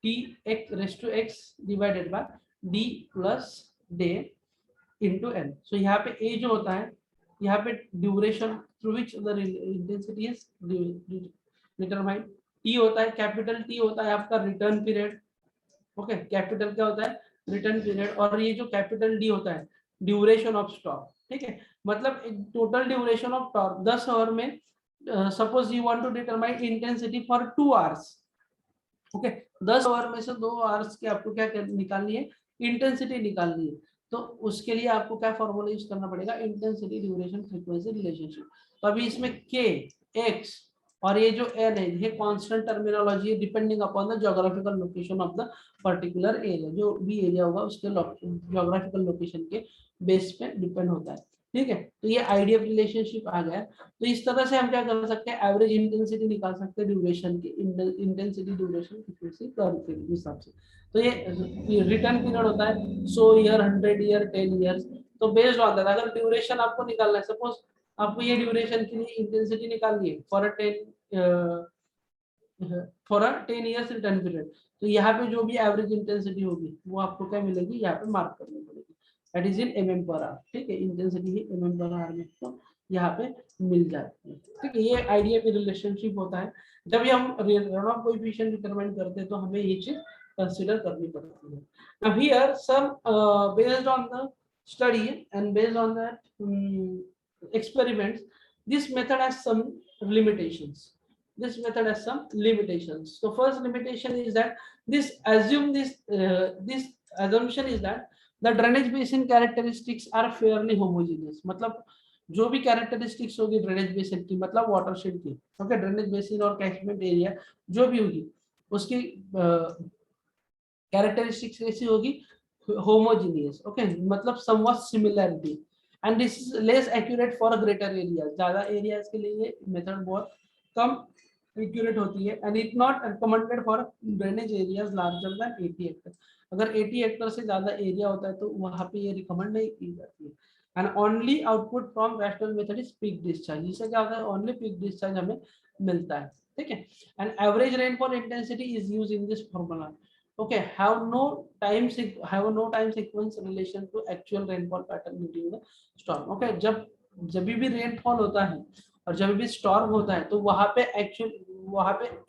t x raised to x divided by d plus day into n। So यहाँ पे a जो होता है, यहाँ पे duration through which the intensity is determined, T होता है, capital T होता है आपका रिटर्न पीरियड। ओके, कैपिटल क्या होता है, रिटर्न पीरियड, और ये जो कैपिटल डी होता है ड्यूरेशन ऑफ स्टॉक। ठीक है, मतलब total duration of torque 10 hour में, suppose you want to determine intensity for 2 hours. Okay, 10 hour में से 2 आवर्स की आपको क्या निकालनी है, इंटेंसिटी निकालनी है। तो उसके लिए आपको क्या फॉर्मूला यूज करना पड़ेगा, इंटेंसिटी ड्यूरेशन फ्रीक्वेंसी रिलेशनशिप। तो अभी इसमें के, एक्स और ये जो एन है, ये कांस्टेंट टर्मिनोलॉजी है depending upon the geographical location of the particular area. जो भी एरिया होगा उसके ज्योग्राफिकल लोकेशन के बेस पे डिपेंड होता है। ठीक है, तो ये आइडियल रिलेशनशिप आ गया। तो इस तरह से हम क्या कर सकते हैं, एवरेज इंटेंसिटी निकाल सकते हैं ड्यूरेशन की, इंटेंसिटी ड्यूरेशन फ्रीक्वेंसी कर्व के हिसाब से। तो ये रिटर्न पीरियड होता है 100 ईयर, 100 ईयर, 10 ईयर्स। तो बेस्ड ऑन दैट अगर ड्यूरेशन आपको निकालना है, सपोज आपको ये ड्यूरेशन के लिए इंटेंसिटी निकालनी है for a 10 years return period, तो यहाँ पे जो भी एवरेज इंटेंसिटी होगी वो आपको क्या मिलेगी, यहाँ पे मार्क करनी पड़ेगी, that is in mm per hour. ठीक है, इंटेंसिटी ही mm पर आवर में तो यहाँ पे मिल जाती है। ठीक है, ये आइडिया की रिलेशनशिप होता है। जब भी हम रन ऑफ कोएफिशिएंट डिटरमाइन करते हैं तो हमें ये चीज कंसीडर करनी पड़ती है। Now here some based on the study and based on the experiments, this method has some limitations. This method has some limitations. So first limitation is that this assumption is that the drainage basin characteristics are fairly homogeneous. मतलब जो भी characteristics होगी drainage basin की, मतलब watershed की, okay, drainage basin और catchment area जो भी होगी उसकी कैरेक्टरिस्टिक्स कैसी होगी, होमोजीनियस। ओके, मतलब somewhat similarity, and this is less accurate for greater area. ज्यादा एरियाज के लिए ये मेथड बहुत कम एक्यूरेट होती है, and it not recommended for drainage areas larger than 80 Hector. अगर 80 हेक्टर से ज्यादा एरिया होता है तो वहां पे ये रिकमेंड नहीं की जाती है। And only output from rational method is peak discharge. इससे क्या होता है, ओनली पीक डिस्चार्ज हमें मिलता है। ठीक है, and average rainfall intensity is used in this formula. Okay, have no time sequence relation to actual rainfall pattern during the storm. Okay, जब भी रेनफॉल होता है और जब भी स्टॉर्म होता है तो वहां पे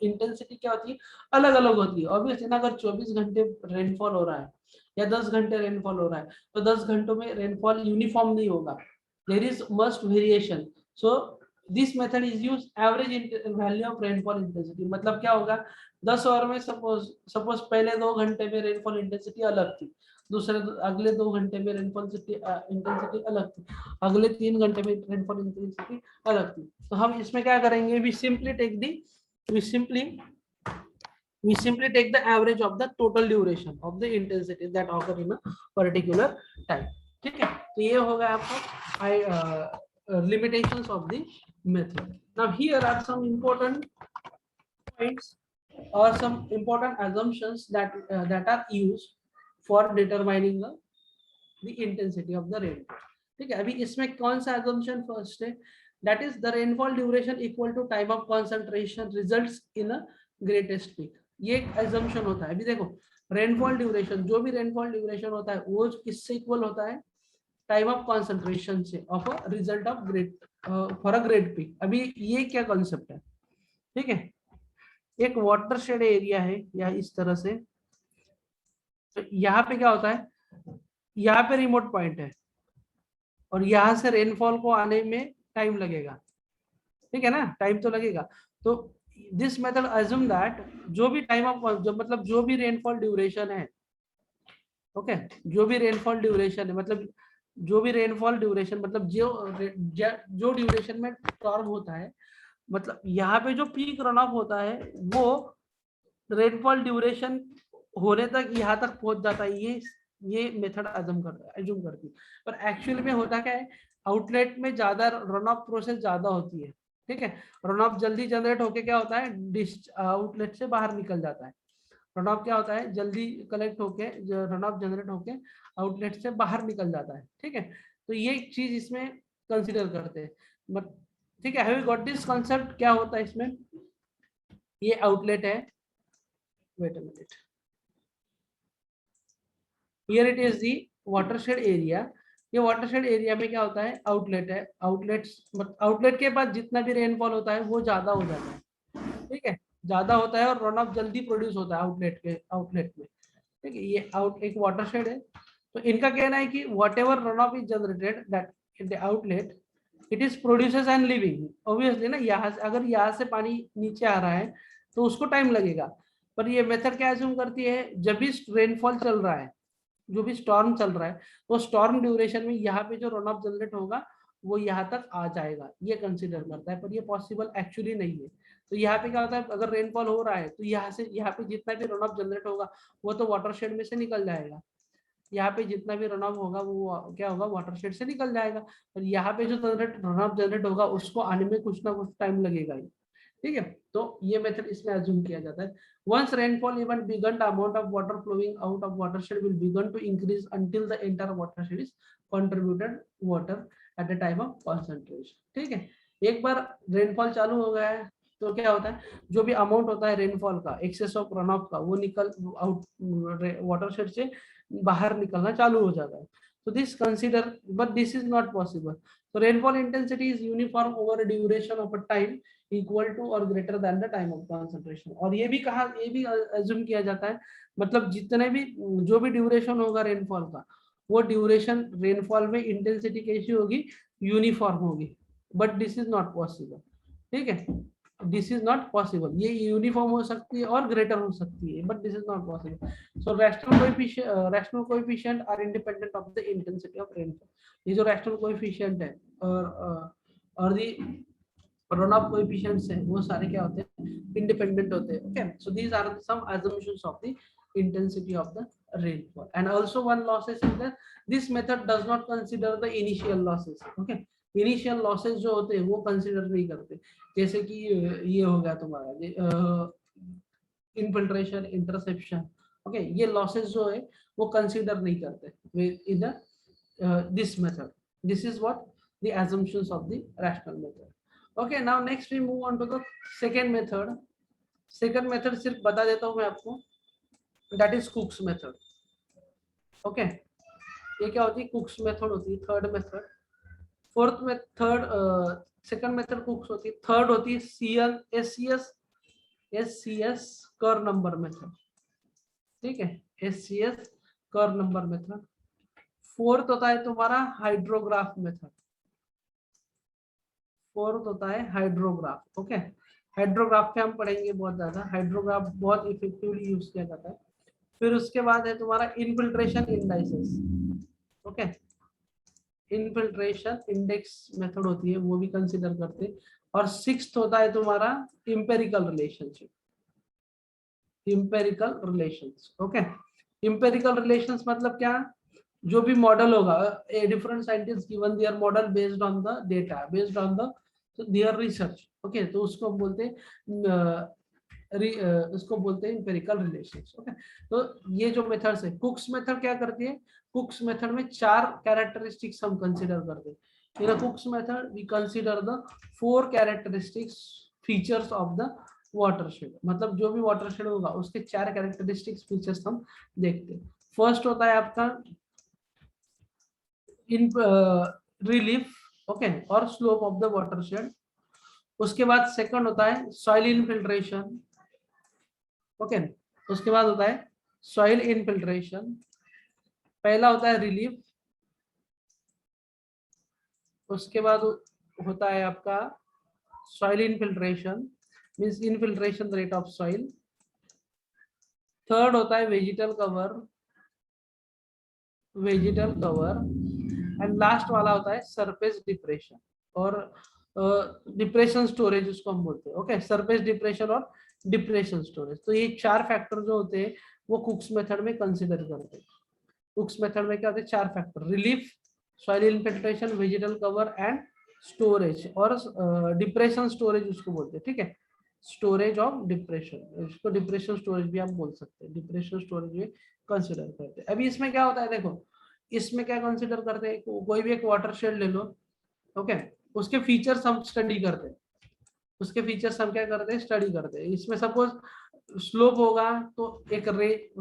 इंटेंसिटी क्या होती है, अलग अलग होती है। ऑब्वियसली ना, अगर 24 घंटे रेनफॉल हो रहा है या 10 घंटे रेनफॉल हो रहा है तो 10 घंटों में रेनफॉल यूनिफॉर्म नहीं होगा, there is must variation. So this method is use average value of rainfall intensity. मतलब क्या होगा, 10 ओवर में सपोज पहले 2 घंटे में रेनफॉल इंटेंसिटी अलग थी, दूसरे अगले 2 घंटे में रेनफॉल इंटेंसिटी अलग थी, अगले 3 घंटे में रेनफॉल इंटेंसिटी अलग थी। तो हम इसमें क्या करेंगे, we simply take the we simply take the average of the total duration of the intensity that occur in a particular time। ठीक है, तो ये होगा आपको limitations of the method। Now here are some important points or some important assumptions that are used for determining the intensity of the rainfall। ठीक है, अभी इसमें कौन सा assumption first है, that is the rainfall duration equal to time of concentration results in a greatest peak। ये एक assumption होता है। अभी देखो, रेनफॉल ड्यूरेशन, जो भी रेनफॉल ड्यूरेशन होता है वो किससे इक्वल होता है, टाइम ऑफ कॉन्सेंट्रेशन से of a result of great for a great peak. अभी ये क्या कॉन्सेप्ट है, ठीक है, एक वाटरशेड एरिया है या इस तरह से, तो यहाँ पे क्या होता है, यहाँ पे रिमोट पॉइंट है और यहाँ से रेनफॉल को आने में टाइम लगेगा, ठीक है ना, टाइम तो लगेगा। तो दिस मेथड अज्यूम दैट जो भी टाइम ऑफ मतलब जो भी रेनफॉल ड्यूरेशन है, ओके, जो भी रेनफॉल ड्यूरेशन है, मतलब जो भी रेनफॉल ड्यूरेशन मतलब जो ड्यूरेशन में स्टॉर्म होता है, मतलब यहाँ पे जो पीक रन ऑफ होता है वो रेनफॉल ड्यूरेशन होने तक यहाँ तक पहुंच जाता है। ये मेथड अज्यूम करती है, पर एक्चुअली में होता क्या है, आउटलेट में ज्यादा रन ऑफ प्रोसेस ज्यादा होती है, ठीक है, रन ऑफ जल्दी जनरेट होके क्या होता है, आउटलेट से बाहर निकल जाता है। रन ऑफ क्या होता है, जल्दी कलेक्ट होके रन ऑफ जनरेट होके आउटलेट से बाहर निकल जाता है, ठीक है। तो ये एक चीज इसमें कंसिडर करते हैं, ठीक है। Have you got this concept, क्या होता है इसमें, ये आउटलेट है, wait a minute, here it is the watershed area. ये वाटरशेड एरिया में क्या होता है, आउटलेट है, आउटलेट के पास जितना भी रेनफॉल होता है वो ज्यादा हो जाता है, ठीक है, ज्यादा होता है और रन ऑफ जल्दी प्रोड्यूस होता है आउटलेट में, ठीक है। ये एक वाटरशेड है, तो इनका कहना है कि what ever run of is generated that in the outlet it is produces and living. Obviously ना, यहाँ से अगर यहाँ से पानी नीचे आ रहा है तो उसको टाइम लगेगा, पर ये मेथड क्या एज्यूम करती है, जब भी रेनफॉल चल रहा है, जो भी स्टॉर्म चल रहा है, वो स्टॉर्म ड्यूरेशन में यहाँ पे जो रन ऑफ जनरेट होगा वो यहाँ तक आ जाएगा, ये कंसिडर करता है, पर ये पॉसिबल एक्चुअली नहीं है। तो यहाँ पे क्या होता है, अगर रेनफॉल हो रहा है तो यहाँ से यहाँ पे जितना भी रन ऑफ जनरेट होगा वो तो वाटरशेड में से निकल जाएगा, यहाँ पे जितना भी रन ऑफ होगा वो क्या होगा, वाटरशेड से निकल जाएगा, और यहाँ पे जो रन ऑफ जनरेट होगा उसको आने में कुछ ना कुछ टाइम लगेगा ही, ठीक है। तो ये मेथड इसमें अज्यूम किया जाता है। Once rainfall even begin, the amount of water flowing out of watershed will begin to increase until the entire watershed is contributed water at the time of concentration, ठीक है। एक बार रेनफॉल चालू हो गया है तो क्या होता है, जो भी अमाउंट होता है रेनफॉल का, एक्सेस ऑफ रन ऑफ का, वो निकल आउट वाटरशेड से बाहर निकलना चालू हो जाता है। तो this consider, but this is not possible. So rainfall intensity is uniform over a duration of a time equal to or greater than the time of concentration। और ये भी कहा, ये भी assume किया जाता है, मतलब जितने भी जो भी ड्यूरेशन होगा रेनफॉल का, वो ड्यूरेशन रेनफॉल में इंटेंसिटी कैसी होगी, यूनिफॉर्म होगी, but this is not possible, ठीक है, दिस इज नॉट पॉसिबल। ये यूनिफॉर्म हो सकती है और ग्रेटर हो सकती है, but this is not possible. So rational coefficient are independent of the intensity of rainfall. ये जो रैशनल कोएफिशिएंट है और दी रन ऑफ कोएफिशिएंट्स है, वो सारे क्या होते हैं, इंडिपेंडेंट होते हैं, okay. So these are some assumptions of the intensity of the rainfall। And also one losses is that this method does not consider the initial losses, okay। Initial losses जो होते हैं वो कंसिडर नहीं करते, जैसे कि ये हो गया तुम्हारा इनफिल्ट्रेशन, इंटरसेप्शन, ओके, ये लॉसेस जो है वो कंसिडर नहीं करते in this method. This is what the assumptions of the rational method। okay, now next we move on to the second method। second method सिर्फ बता देता हूँ मैं आपको, that is Cook's method, okay। ये क्या होती है, कुक्स मेथड होती है, थर्ड मेथड। फोर्थ में थर्ड सेकंड मेथड कुक्स होती है, थर्ड होती है SCS कर नंबर मेथड, ठीक है, SCS कर नंबर मेथड। फोर्थ होता है तुम्हारा हाइड्रोग्राफ मेथड, फोर्थ होता है हाइड्रोग्राफ। ओके, हाइड्रोग्राफ पे हम पढ़ेंगे बहुत ज्यादा, हाइड्रोग्राफ बहुत इफेक्टिवली यूज किया जाता है। फिर उसके बाद है तुम्हारा infiltration indices. Okay, infiltration index method होती है, वो भी कंसीडर करते हैं। और सिक्स्थ होता है तुम्हारा empirical relationship, empirical relations. Okay, empirical relations मतलब क्या, जो भी मॉडल होगा, a different scientist given their model based on the data, based on the their research. Okay, तो उसको बोलते हैं उसको बोलते हैं इंपेरिकल रिलेशंस। ओके, तो ये जो मेथड्स है, कुक्स मेथड क्या करती है, कुक्स मेथड में 4 कैरेक्टरिस्टिक्स हम कंसीडर करते हैं। In a Cook's method we consider the 4 characteristics features of the watershed, मतलब जो भी वाटरशेड होगा उसके 4 कैरेक्टरिस्टिक्स फीचर्स हम देखते हैं। फर्स्ट होता है आपका इन रिलीफ, ओके, और स्लोप ऑफ द वाटरशेड। उसके बाद सेकंड होता है सॉइल इनफिल्ट्रेशन। ओके, उसके बाद होता है सॉइल इनफिल्ट्रेशन, पहला होता है रिलीफ। उसके बाद होता है आपका soil infiltration, means infiltration rate of soil. Third होता है vegetal cover, vegetal cover. And last वाला होता है सरफेस डिप्रेशन और डिप्रेशन स्टोरेज, उसको हम बोलते हैं। ओके, सरफेस डिप्रेशन और डिप्रेशन स्टोरेज। तो ये 4 फैक्टर जो होते हैं वो कुक्स मेथड में कंसीडर करते हैं। कुक्स मेथड में क्या होते हैं, 4 factor, relief, soil infiltration, vegetal cover and storage, और डिप्रेशन स्टोरेज उसको बोलते हैं। ठीक है, स्टोरेज ऑफ डिप्रेशन, इसको डिप्रेशन स्टोरेज भी आप बोल सकते हैं, डिप्रेशन स्टोरेज भी कंसीडर करते हैं। अभी इसमें क्या होता है, देखो इसमें क्या कंसीडर करते हैं, कोई भी एक वाटरशेड ले लो। ओके, उसके फीचर्स हम स्टडी करते हैं, उसके फीचर्स हम क्या करते हैं, स्टडी करते हैं। इसमें सपोज स्लोप होगा तो एक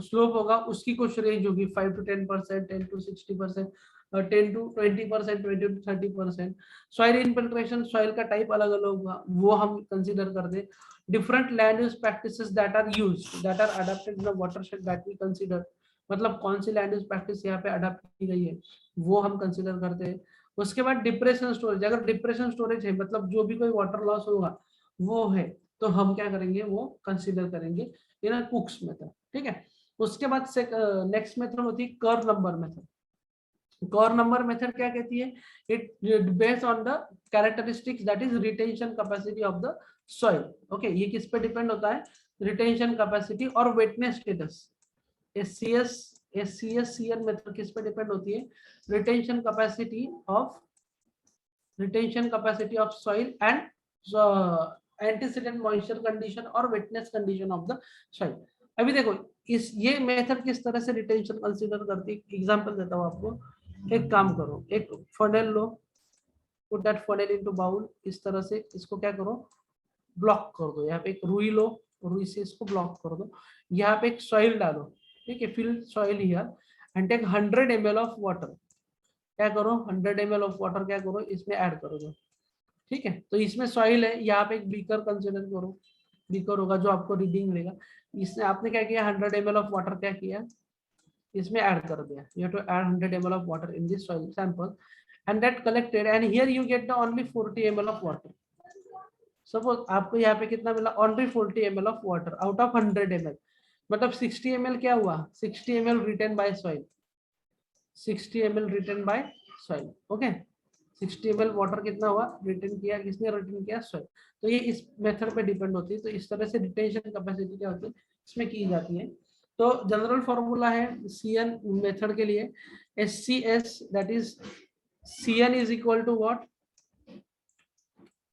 स्लोप होगा, उसकी कुछ रेंज होगी 5 to 10%, 10 to 60%, 10 to 20%, 20 to 30%। Soil infiltration, soil का टाइप अलग अलग होगा, वो हम कंसीडर करते हैं। Different land use practices that are used, that are adopted in the watershed that we consider, मतलब कौन सी लैंड यूज प्रैक्टिस यहाँ पे अडॉप्ट की गई है वो हम कंसीडर करते हैं। उसके बाद डिप्रेशन स्टोरेज, अगर डिप्रेशन स्टोरेज है मतलब जो भी कोई वाटर लॉस होगा वो है, तो हम क्या करेंगे, वो कंसीडर करेंगे इन कुक्स मेथड। ठीक है, उसके बाद से नेक्स्ट मेथड होती है curve number method. Curve number method क्या कहती है, it based on the characteristics that is retention capacity of the soil. Okay, ये किस पे डिपेंड होता है, रिटेंशन कैपेसिटी और वेटनेस स्टेटस। एससीएस मेथड किस पे डिपेंड होती है, retention capacity of soil and antecedent moisture condition और wetness condition of the soil. अभी देखो इस ये मेथड किस तरह से रिटेंशन कंसीडर करती है, एग्जांपल देता हूँ आपको। एक काम करो, एक फनेल लो, put that funnel into bowl, इस तरह से इसको क्या करो, ब्लॉक कर दो। यहाँ पे एक रुई लो, रुई से इसको ब्लॉक कर दो। यहाँ पे एक सॉइल डालो, ठीक है, fill soil here and take 100 ml of water. क्या करो, 100 ml ऑफ वाटर क्या करो, इसमें ऐड करो दो। ठीक है, तो इसमें सॉइल है, यहाँ पे एक बीकर कंसिडर करो, बीकर होगा जो आपको रीडिंग लेगा। इसने आपने क्या किया, 100 ml ऑफ वाटर क्या किया, इसमें ऐड कर दिया। You have to add 100 ml of water in this soil sample and that collected and here you get the only 40 ml of water. Suppose आपको यहाँ पे कितना मिला, only 40 ml of water out of 100 ml, मतलब 60 ml क्या हुआ, 60 ml retain by soil, 60 ml retain by soil. Okay, 60 ml water कितना हुआ, रिटेन किया, किसने रिटेन किया, सॉइल। तो ये इस मेथड पे डिपेंड होती है। तो इस तरह से रिटेंशन कैपेसिटी क्या होती है इसमें की जाती है। तो जनरल फॉर्मूला है सीएन मेथड के लिए, SCS that is CN is equal to what,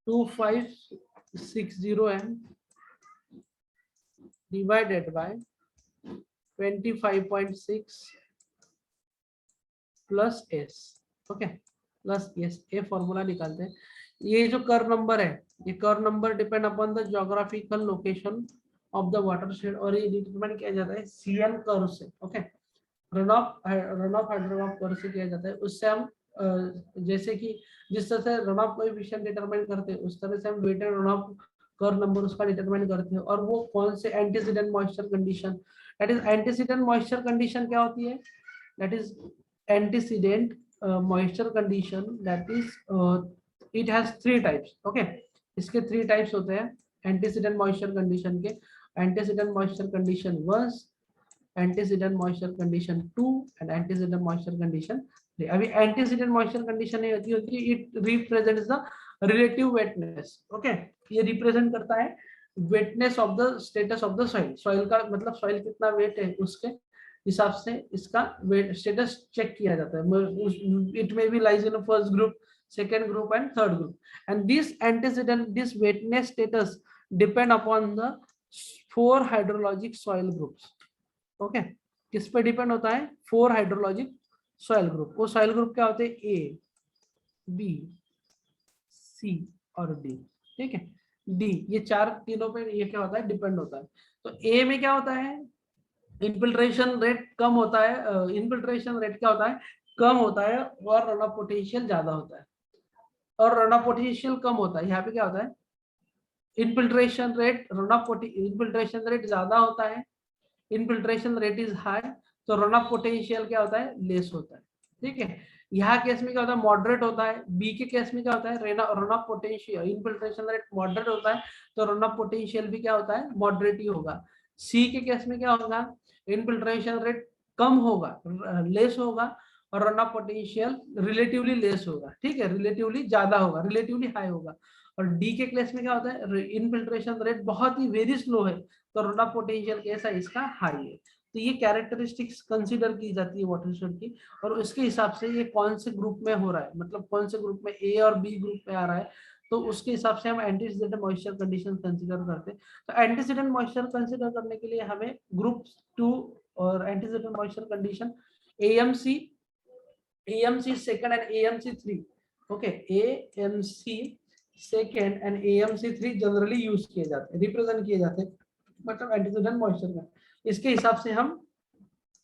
2560 m divided by 25.6 plus S. Okay, plus S, ये फॉर्मूला निकालते हैं। ये जो कर्व नंबर है, ये curve number depend upon the geographical location of the watershed, और ये डिटरमाइन किया जाता है सीएन कर्व से। Okay, runoff hydrograph curve से किया जाता है। उससे हम जैसे कि जिस तरह से रन ऑफ कोएफिशिएंट डिटरमाइन करते हैं उस तरह से हम weighted runoff curve number उसका डिटरमाइन करते हैं। और वो कौन से antecedent moisture condition, that is antecedent moisture condition क्या होती है, that is antecedent moisture condition that is it has 3 types. Okay, इसके 3 टाइप्स होते हैं एंटीसीडेंट मॉइस्चर कंडीशन के। Antecedent moisture condition 1, antecedent moisture condition 2 and antecedent moisture condition 3। अभी antecedent moisture condition ये होती है it represents the relative वेटनेस। Okay, ये represent करता है वेटनेस of the status of the soil. Soil का मतलब सॉइल कितना वेट है उसके हिसाब से इसका वेट स्टेटस चेक किया जाता है। It may be lies in first group, second group and third group, and this wetness status depend upon the 4 hydrologic soil groups। Okay, किस पे डिपेंड होता है? 4 हाइड्रोलॉजिक सॉइल ग्रुप। वो सॉइल ग्रुप क्या होते हैं? ए, बी, सी और डी। ठीक है, डी, ये 4 तीनों पे ये क्या होता है? डिपेंड होता है। तो ए में क्या होता है? इनफिल्ट्रेशन रेट कम होता है। इनफिल्ट्रेशन रेट क्या होता है? कम होता है और रन ऑफ पोटेंशियल ज्यादा होता है। और रन ऑफ पोटेंशियल कम होता है, यहाँ पे क्या होता है? Infiltration rate, run of infiltration rate ज्यादा होता है, इनफिल्ट्रेशन रेट इज हाई, तो रन ऑफ पोटेंशियल क्या होता है? लेस होता है। ठीक है, यहाँ केस में क्या होता है? मॉडरेट होता है। बी के केस में क्या होता है? Run of potential, infiltration rate moderate होता है, तो रन ऑफ पोटेंशियल भी क्या होता है? मॉडरेट ही होगा। सी के केस में क्या होगा? इनफिल्ट्रेशन रेट कम होगा, लेस होगा, और run of potential relatively less होगा। ठीक है, रिलेटिवली ज्यादा होगा, रिलेटिवली हाई होगा। और डी के केस में क्या होता है? इनफिल्ट्रेशन रेट बहुत ही वेरी स्लो है, तो रन ऑफ पोटेंशियल कैसा है? इसका हाई है। तो ये कैरेक्टरिस्टिक्स कंसीडर की जाती है वाटरशेड की, और उसके हिसाब से ये कौन से ग्रुप में हो रहा है, मतलब कौन से ग्रुप में, ए और बी ग्रुप में आ रहा है, तो उसके हिसाब से हम एंटीसीडेंट मॉइस्चर कंडीशन कंसीडर करते हैं। तो एंटीसीडेंट मॉइस्चर कंसीडर करने के लिए हमें ग्रुप 2 और antecedent moisture condition AMC, AMC second and AMC 3। Okay, AMC second and AMC 3 generally use किए जाते हैं, रिप्रेजेंट किए जाते हैं, मतलब एंटीसीडेंट मॉइस्चर में। इसके हिसाब से हम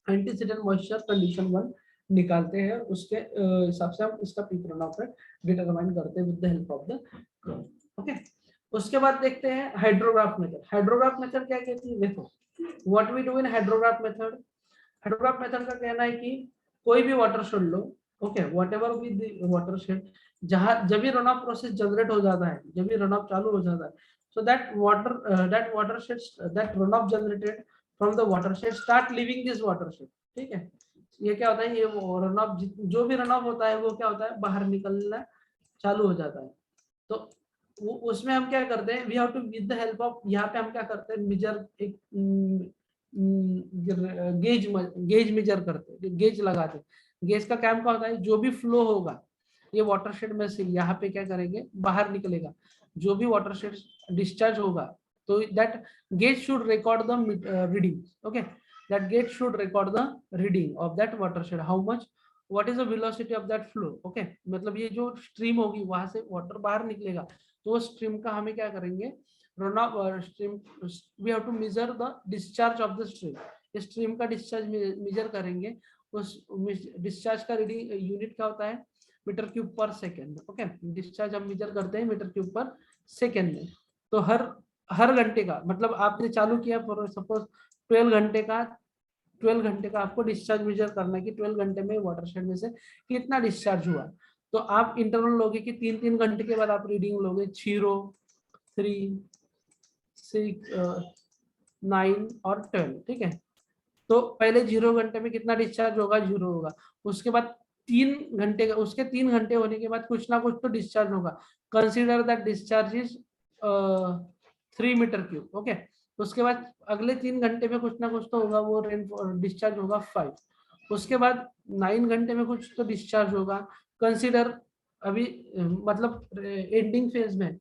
एंटीसीडेंट मॉइस्चर कंडीशन 1 निकालते हैं, उसके हिसाब से हम इसका peak runoff rate determine करते हैं with the help of the curve. Okay, उसके बाद देखते हैं हाइड्रोग्राफ मेथड। हाइड्रोग्राफ मेथड क्या कहती है? देखो, what we do in hydrograph method. Hydrograph method का कहना है कि कोई भी वाटरशेड लो, okay, whatever be the watershed, जहां जब भी रन ऑफ प्रोसेस जनरेट हो जाता है, जब भी रन ऑफ चालू हो जाता है, so that watershed, that run of generated from the watershed start living this watershed. ठीक है, ये क्या होता है? ये रन ऑफ, जो भी रन ऑफ होता है वो क्या होता है? बाहर निकलना चालू हो जाता है। तो वो उसमें हम क्या करते हैं? We have to with the help of, यहाँ पे हम क्या करते हैं? मेजर, एक गेज मेजर करते, गेज लगाते। गेज का काम क्या होता है? जो भी फ्लो होगा ये वाटरशेड में से, यहाँ पे क्या करेंगे? बाहर निकलेगा। जो भी वाटरशेड डिस्चार्ज होगा, तो that gauge should record the reading. Okay, that gauge should record the reading of that watershed, how much, what is the velocity of that flow. Okay, मतलब ये जो स्ट्रीम होगी वहां से वाटर बाहर निकलेगा, तो स्ट्रीम का हमें क्या करेंगे? Run off stream, we have to measure the discharge of the stream. Stream का डिस्चार्ज मेजर करेंगे। उस डिस्चार्ज का रीडिंग यूनिट क्या होता है? Metre cube per second. Okay, discharge हम मेजर करते हैं मीटर क्यूब पर सेकेंड में। तो हर घंटे का, मतलब आपने चालू किया फॉर सपोज 12 घंटे का आपको डिस्चार्ज मेजर करना है कि 12 घंटे में वाटरशेड में से कितना डिस्चार्ज हुआ। तो आप इंटरवल लोगे कि 3-3 घंटे के बाद आप रीडिंग लोगे, 0, 3, 6, 9 और 12। ठीक है, तो पहले 0 घंटे में कितना डिस्चार्ज होगा? 0 होगा। उसके बाद 3 घंटे का, उसके 3 घंटे होने के बाद कुछ ना कुछ तो डिस्चार्ज होगा। Consider that discharge is 3 metre cube. Okay, उसके बाद अगले 3 घंटे में कुछ ना कुछ तो होगा, वो रेन डिस्चार्ज होगा 5। उसके बाद 9 घंटे में कुछ तो डिस्चार्ज होगा। कंसीडर अभी मतलब एंडिंग फेज में,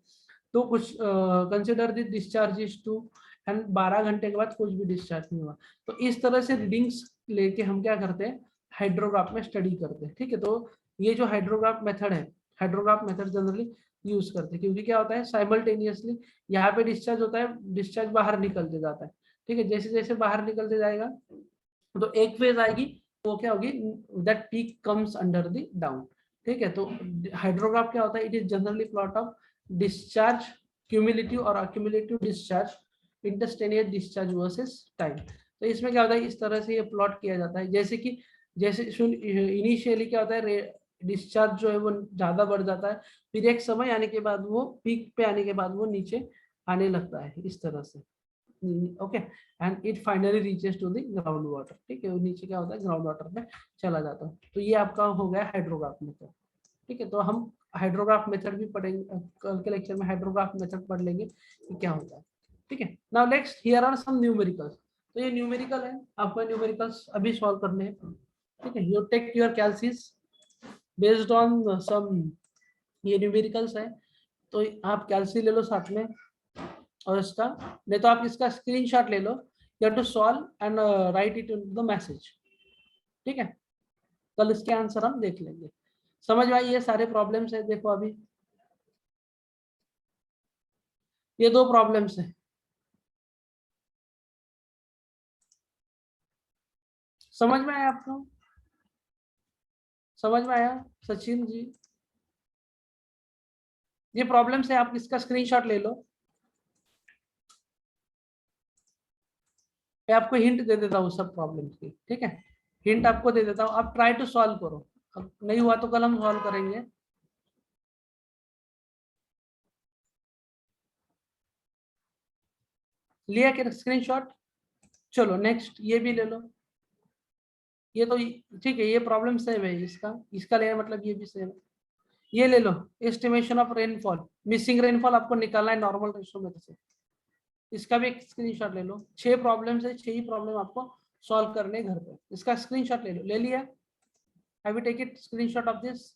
तो कुछ consider the discharge is 2 and 12 घंटे के बाद कुछ भी डिस्चार्ज नहीं हुआ। तो इस तरह से रीडिंग्स लेके हम क्या करते हैं? हाइड्रोग्राफ में स्टडी करते हैं। ठीक है, तो ये जो हाइड्रोग्राफ मेथड है, हाइड्रोग्राफ मेथड जनरली यूज करते हैं, क्योंकि क्या होता है? साइमल्टेनियसली यहाँ पे डिस्चार्ज होता है, डिस्चार्ज बाहर निकलते जाता है। ठीक है, जैसे जैसे बाहर निकलते जाएगा तो एक फेज आएगी, वो क्या होगी? That peak comes under the down. ठीक है, तो हाइड्रोग्राफ क्या होता है? It is generally plot of discharge, cumulative और accumulative discharge, instantaneous discharge versus time. तो इसमें क्या होता है? इस तरह से ये प्लॉट किया जाता है। जैसे कि जैसे इनिशियली क्या होता है? डिस्चार्ज जो है वो ज्यादा बढ़ जाता है, फिर एक समय आने के बाद वो पीक पे आने के बाद वो नीचे आने लगता है इस तरह से। Okay, and it finally reaches to the ground water. ठीक है, वो नीचे क्या होता है, ग्राउंड वाटर में चला जाता है। तो ये आपका हो गया हाइड्रोग्राफ मेथड। ठीक है, तो हम हाइड्रोग्राफ मेथड भी पढ़ेंगे कल के लेक्चर में, हाइड्रोग्राफ मेथड पढ़ लेंगे कि क्या होता है। ठीक है, now next here are some numericals. तो ये न्यूमेरिकल है, आपको न्यूमेरिकल्स अभी सॉल्व करने हैं। ठीक है, you take your calcs based on some, ये न्यूमेरिकल्स है तो आप कैलसी ले लो साथ में, और इसका नहीं तो आप इसका स्क्रीनशॉट ले लो, you have to solve and write it in the message. ठीक है, कल इसके आंसर हम देख लेंगे। समझ में आई ये सारे प्रॉब्लम्स है? देखो अभी ये 2 प्रॉब्लम्स है, समझ में आया आपको? समझ में आया सचिन जी? ये प्रॉब्लम्स है, आप इसका स्क्रीनशॉट ले लो। मैं आपको हिंट दे देता हूँ सब प्रॉब्लम्स की। ठीक है, हिंट आपको दे देता हूँ, आप ट्राई टू सॉल्व करो। अब नहीं हुआ तो कल हम सॉल्व करेंगे। लिया क्या स्क्रीनशॉट? चलो नेक्स्ट ये भी ले लो। ये तो ठीक है, ये प्रॉब्लम सेम है, इसका इसका लेना मतलब ये भी सेम है। ये ले लो, estimation of rainfall, missing rainfall आपको निकालना है नॉर्मल रेशो में से। इसका भी एक स्क्रीनशॉट ले लो। 6 प्रॉब्लम्स है, 6 ही प्रॉब्लम आपको सॉल्व करने घर पे। इसका स्क्रीनशॉट ले लो। ले लिया? Have you take it screenshot of this?